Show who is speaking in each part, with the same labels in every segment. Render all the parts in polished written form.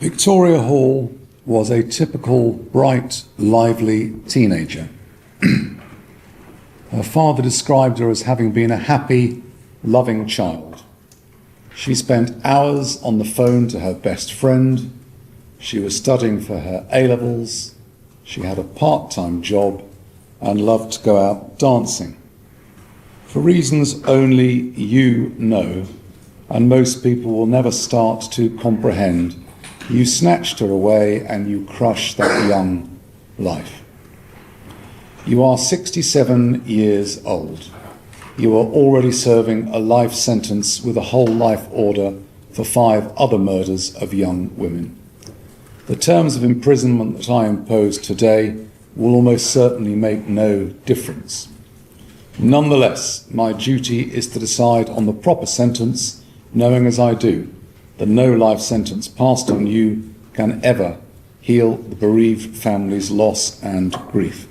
Speaker 1: Victoria Hall was a typical, bright, lively teenager. Her father described her as having been a happy, loving child. She spent hours on the phone to her best friend. She was studying for her A-levels. She had a part-time job and loved to go out dancing. For reasons only you know, and most people will never start to comprehend, you snatched her away and you crushed that young life. You are 67 years old. You are already serving a life sentence with a whole life order for 5 other murders of young women. The terms of imprisonment that I impose today will almost certainly make no difference. Nonetheless, my duty is to decide on the proper sentence, knowing as I do that no life sentence passed on you can ever heal the bereaved family's loss and grief.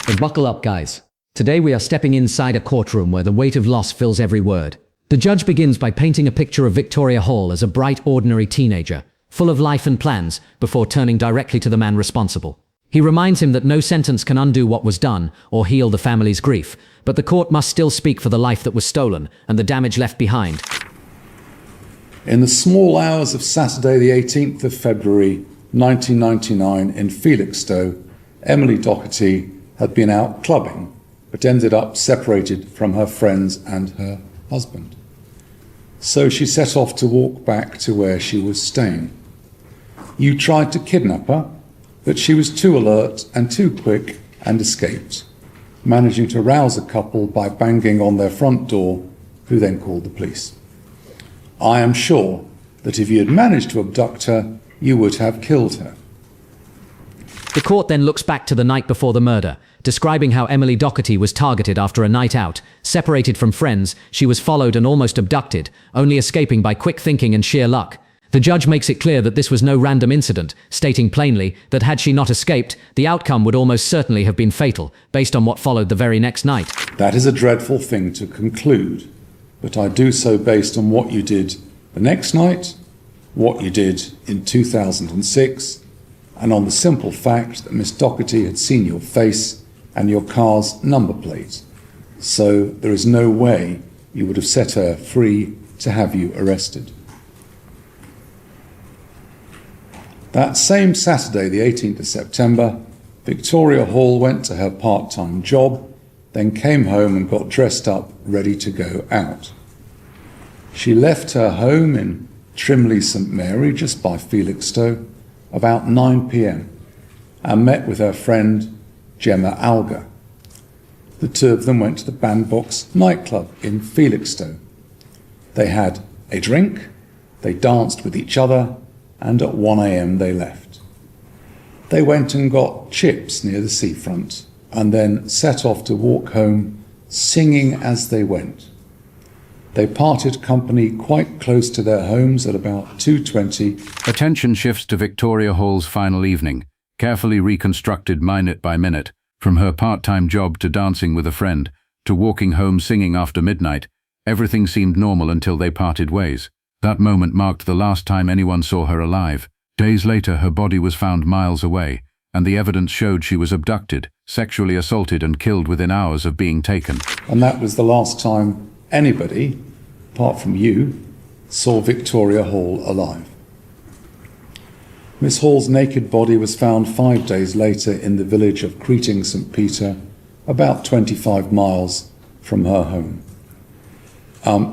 Speaker 2: So buckle up, guys. Today we are stepping inside a courtroom where the weight of loss fills every word. The judge begins by painting a picture of Victoria Hall as a bright, ordinary teenager, full of life and plans, before turning directly to the man responsible. He reminds him that no sentence can undo what was done or heal the family's grief, but the court must still speak for the life that was stolen and the damage left behind.
Speaker 1: In the small hours of Saturday, the 18th of February, 1999, in Felixstowe, Emily Doherty had been out clubbing, but ended up separated from her friends and her husband. So she set off to walk back to where she was staying. You tried to kidnap her, but she was too alert and too quick and escaped, managing to rouse a couple by banging on their front door, who then called the police. I am sure that if you had managed to abduct her, you would have killed her.
Speaker 2: The court then looks back to the night before the murder, describing how Emily Doherty was targeted after a night out. Separated from friends, she was followed and almost abducted, only escaping by quick thinking and sheer luck. The judge makes it clear that this was no random incident, stating plainly that had she not escaped, the outcome would almost certainly have been fatal, based on what followed the very next night.
Speaker 1: That is a dreadful thing to conclude, but I do so based on what you did the next night, what you did in 2006, and on the simple fact that Miss Doherty had seen your face and your car's number plate. So there is no way you would have set her free to have you arrested. That same Saturday, the 18th of September, Victoria Hall went to her part-time job, then came home and got dressed up, ready to go out. She left her home in Trimley St Mary, just by Felixstowe, about 9 p.m, and met with her friend Gemma Adams. The two of them went to the Bandbox nightclub in Felixstowe. They had a drink, they danced with each other, and at 1 a.m. they left. They went and got chips near the seafront, and then set off to walk home, singing as they went. They parted company quite close to their homes at about 2:20.
Speaker 3: Attention shifts to Victoria Hall's final evening, carefully reconstructed minute by minute, from her part-time job to dancing with a friend, to walking home singing after midnight. Everything seemed normal until they parted ways. That moment marked the last time anyone saw her alive. Days later, her body was found miles away, and the evidence showed she was abducted, sexually assaulted and killed within hours of being taken.
Speaker 1: And that was the last time anybody, apart from you, saw Victoria Hall alive. Miss Hall's naked body was found 5 days later in the village of Creeting St Peter, about 25 miles from her home.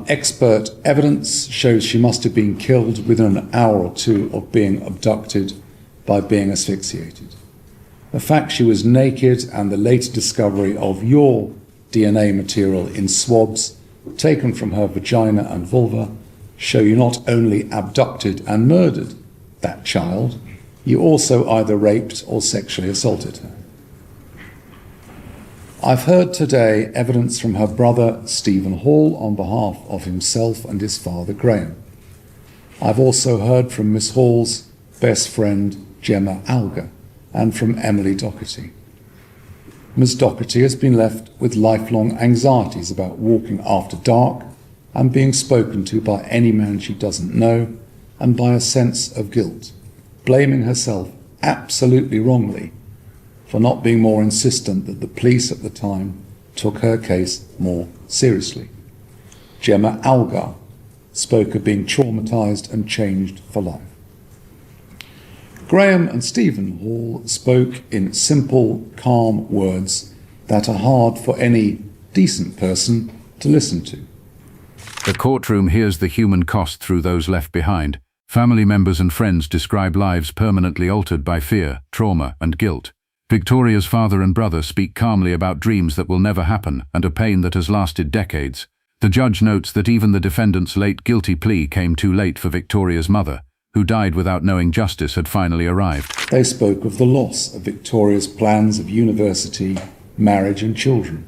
Speaker 1: Expert evidence shows she must have been killed within an hour or two of being abducted by being asphyxiated. The fact she was naked and the later discovery of your DNA material in swabs taken from her vagina and vulva show you not only abducted and murdered that child, you also either raped or sexually assaulted her. I've heard today evidence from her brother Stephen Hall on behalf of himself and his father Graham. I've also heard from Miss Hall's best friend Gemma Adams and from Emily Doherty. Miss Doherty has been left with lifelong anxieties about walking after dark and being spoken to by any man she doesn't know, and by a sense of guilt, blaming herself absolutely wrongly for not being more insistent that the police at the time took her case more seriously. Gemma Adams spoke of being traumatised and changed for life. Graham and Stephen Hall spoke in simple, calm words that are hard for any decent person to listen to.
Speaker 3: The courtroom hears the human cost through those left behind. Family members and friends describe lives permanently altered by fear, trauma, and guilt. Victoria's father and brother speak calmly about dreams that will never happen and a pain that has lasted decades. The judge notes that even the defendant's late guilty plea came too late for Victoria's mother, who died without knowing justice had finally arrived.
Speaker 1: They spoke of the loss of Victoria's plans of university, marriage and children,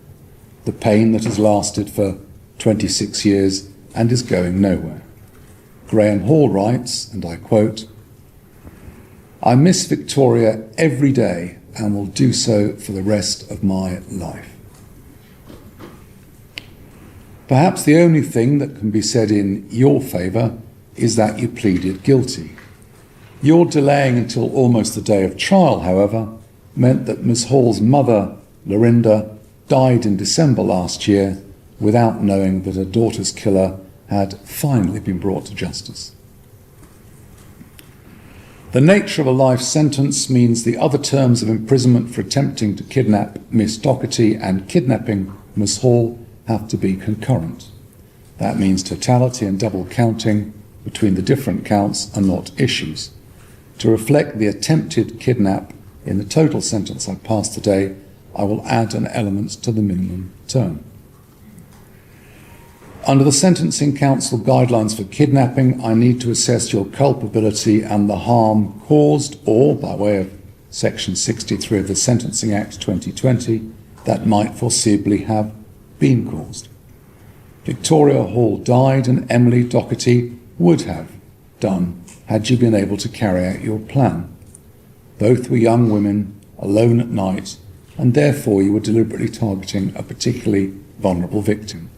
Speaker 1: the pain that has lasted for 26 years and is going nowhere. Graham Hall writes, and I quote, "I miss Victoria every day and will do so for the rest of my life." Perhaps the only thing that can be said in your favour is that you pleaded guilty. Your delaying until almost the day of trial, however, meant that Ms Hall's mother, Lorinda, died in December last year without knowing that her daughter's killer had finally been brought to justice. The nature of a life sentence means the other terms of imprisonment for attempting to kidnap Miss Doherty and kidnapping Miss Hall have to be concurrent. That means totality and double counting between the different counts are not issues. To reflect the attempted kidnap in the total sentence I passed today, I will add an element to the minimum term. Under the Sentencing Council guidelines for kidnapping, I need to assess your culpability and the harm caused, or, by way of Section 63 of the Sentencing Act 2020, that might foreseeably have been caused. Victoria Hall died and Emily Doherty would have done had you been able to carry out your plan. Both were young women, alone at night, and therefore you were deliberately targeting a particularly vulnerable victim.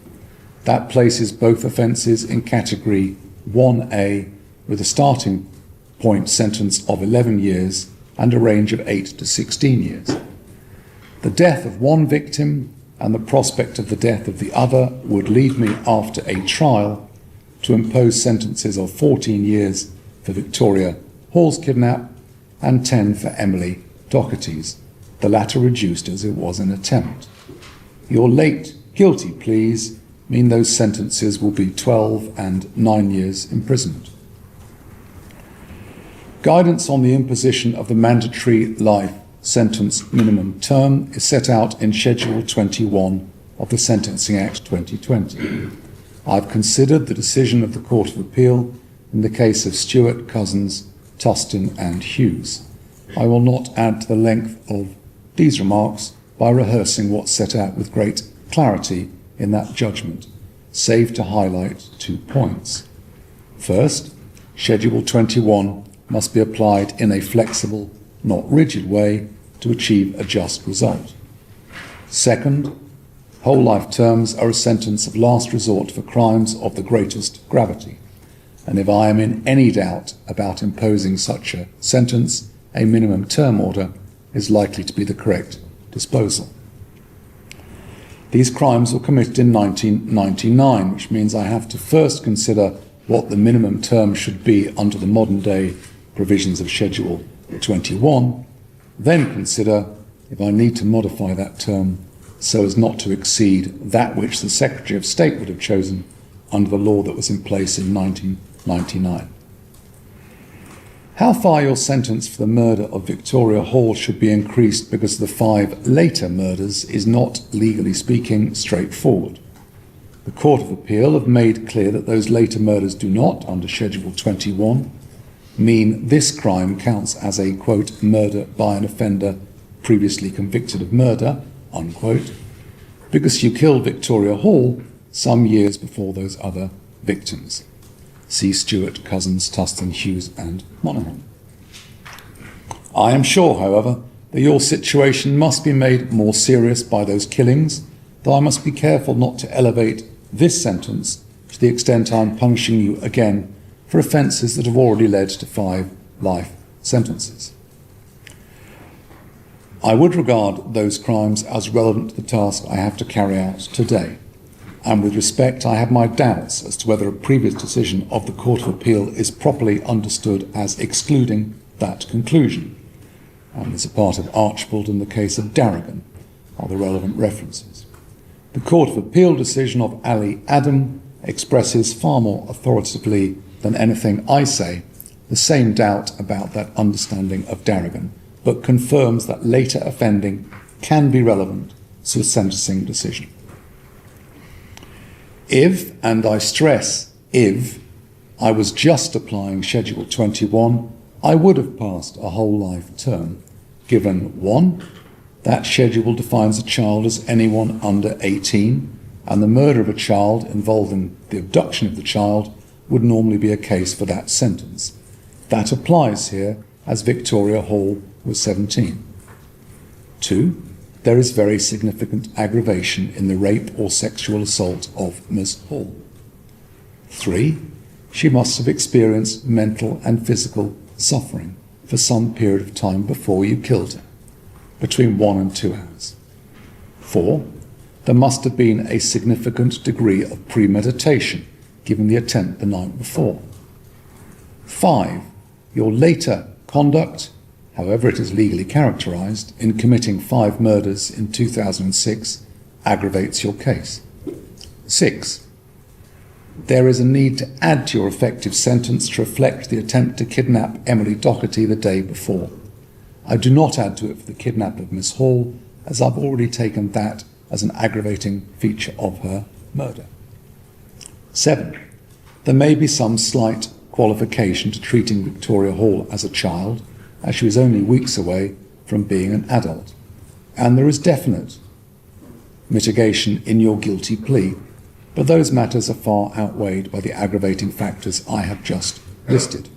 Speaker 1: That places both offences in category 1A with a starting point sentence of 11 years and a range of 8 to 16 years. The death of one victim and the prospect of the death of the other would lead me, after a trial, to impose sentences of 14 years for Victoria Hall's kidnap and 10 for Emily Doherty's, the latter reduced as it was an attempt. Your late guilty pleas mean those sentences will be 12 and 9 years imprisonment. Guidance on the imposition of the mandatory life sentence minimum term is set out in Schedule 21 of the Sentencing Act 2020. I've considered the decision of the Court of Appeal in the case of Stewart, Cousins, Tustin and Hughes. I will not add to the length of these remarks by rehearsing what's set out with great clarity in that judgment, save to highlight 2 points. First, Schedule 21 must be applied in a flexible, not rigid way to achieve a just result. Second, whole life terms are a sentence of last resort for crimes of the greatest gravity, and if I am in any doubt about imposing such a sentence, a minimum term order is likely to be the correct disposal. These crimes were committed in 1999, which means I have to first consider what the minimum term should be under the modern day provisions of Schedule 21, then consider if I need to modify that term so as not to exceed that which the Secretary of State would have chosen under the law that was in place in 1999. How far your sentence for the murder of Victoria Hall should be increased because of the 5 later murders is not, legally speaking, straightforward. The Court of Appeal have made clear that those later murders do not, under Schedule 21, mean this crime counts as a, quote, murder by an offender previously convicted of murder, unquote, because you killed Victoria Hall some years before those other victims. See Stewart, Cousins, Tustin, Hughes and Monaghan. I am sure, however, that your situation must be made more serious by those killings, though I must be careful not to elevate this sentence to the extent I am punishing you again for offences that have already led to 5 life sentences. I would regard those crimes as relevant to the task I have to carry out today. And with respect, I have my doubts as to whether a previous decision of the Court of Appeal is properly understood as excluding that conclusion. And as a part of Archibald and the case of Darrigan are the relevant references. The Court of Appeal decision of Anneli Alderton expresses far more authoritatively than anything I say the same doubt about that understanding of Darrigan, but confirms that later offending can be relevant to a sentencing decision. If, and I stress if, I was just applying Schedule 21, I would have passed a whole life term, given 1, that schedule defines a child as anyone under 18, and the murder of a child involving the abduction of the child would normally be a case for that sentence. That applies here, as Victoria Hall was 17. 2, there is very significant aggravation in the rape or sexual assault of Ms. Hall. 3, she must have experienced mental and physical suffering for some period of time before you killed her, between 1 and 2 hours. 4, there must have been a significant degree of premeditation given the attempt the night before. 5, your later conduct, however it is legally characterised, in committing 5 murders in 2006 aggravates your case. 6, there is a need to add to your effective sentence to reflect the attempt to kidnap Emily Doherty the day before. I do not add to it for the kidnap of Miss Hall, as I've already taken that as an aggravating feature of her murder. 7, there may be some slight qualification to treating Victoria Hall as a child, as she was only weeks away from being an adult. And there is definite mitigation in your guilty plea, but those matters are far outweighed by the aggravating factors I have just listed.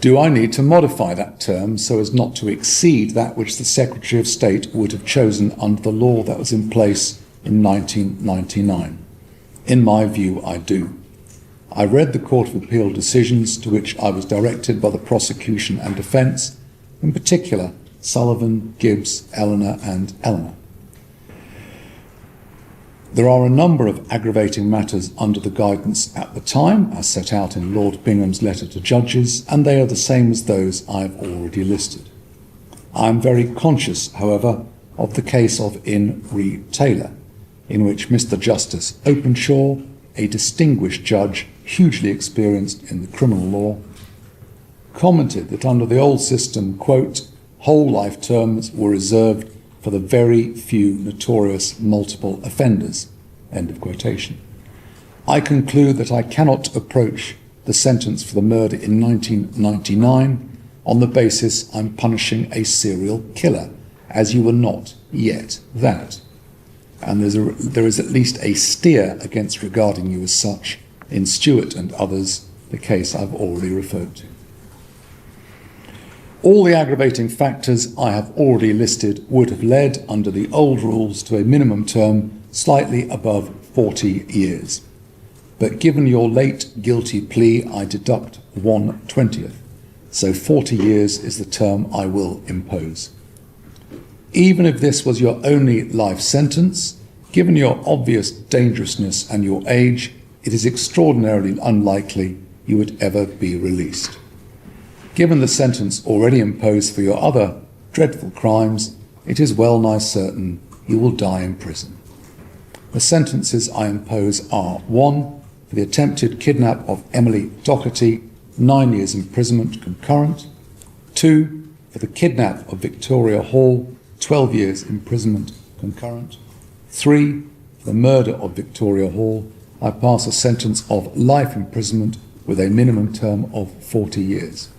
Speaker 1: Do I need to modify that term so as not to exceed that which the Secretary of State would have chosen under the law that was in place in 1999? In my view, I do. I read the Court of Appeal decisions to which I was directed by the prosecution and defence, in particular Sullivan, Gibbs, Eleanor and Eleanor. There are a number of aggravating matters under the guidance at the time, as set out in Lord Bingham's letter to judges, and they are the same as those I have already listed. I am very conscious, however, of the case of In re Taylor, in which Mr. Justice Openshaw, a distinguished judge hugely experienced in the criminal law, commented that under the old system, quote, whole life terms were reserved for the very few notorious multiple offenders, end of quotation. I conclude that I cannot approach the sentence for the murder in 1999 on the basis I'm punishing a serial killer, as you were not yet that. And there is at least a steer against regarding you as such in Stewart and others, the case I've already referred to. All the aggravating factors I have already listed would have led, under the old rules, to a minimum term slightly above 40 years. But given your late guilty plea, I deduct 1/20th, so 40 years is the term I will impose. Even if this was your only life sentence, given your obvious dangerousness and your age, it is extraordinarily unlikely you would ever be released. Given the sentence already imposed for your other dreadful crimes, it is well nigh certain you will die in prison. The sentences I impose are: 1, for the attempted kidnap of Emily Doherty, 9 years imprisonment concurrent; 2, for the kidnap of Victoria Hall, 12 years imprisonment concurrent; 3, for the murder of Victoria Hall, I pass a sentence of life imprisonment with a minimum term of 40 years.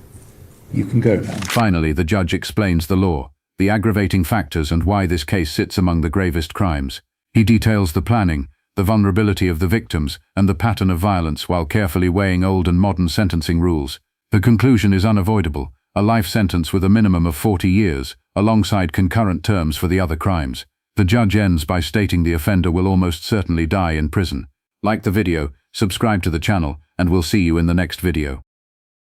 Speaker 1: You can go now.
Speaker 3: Finally, the judge explains the law, the aggravating factors and why this case sits among the gravest crimes. He details the planning, the vulnerability of the victims, and the pattern of violence while carefully weighing old and modern sentencing rules. The conclusion is unavoidable: a life sentence with a minimum of 40 years, alongside concurrent terms for the other crimes. The judge ends by stating the offender will almost certainly die in prison. Like the video, subscribe to the channel, and we'll see you in the next video.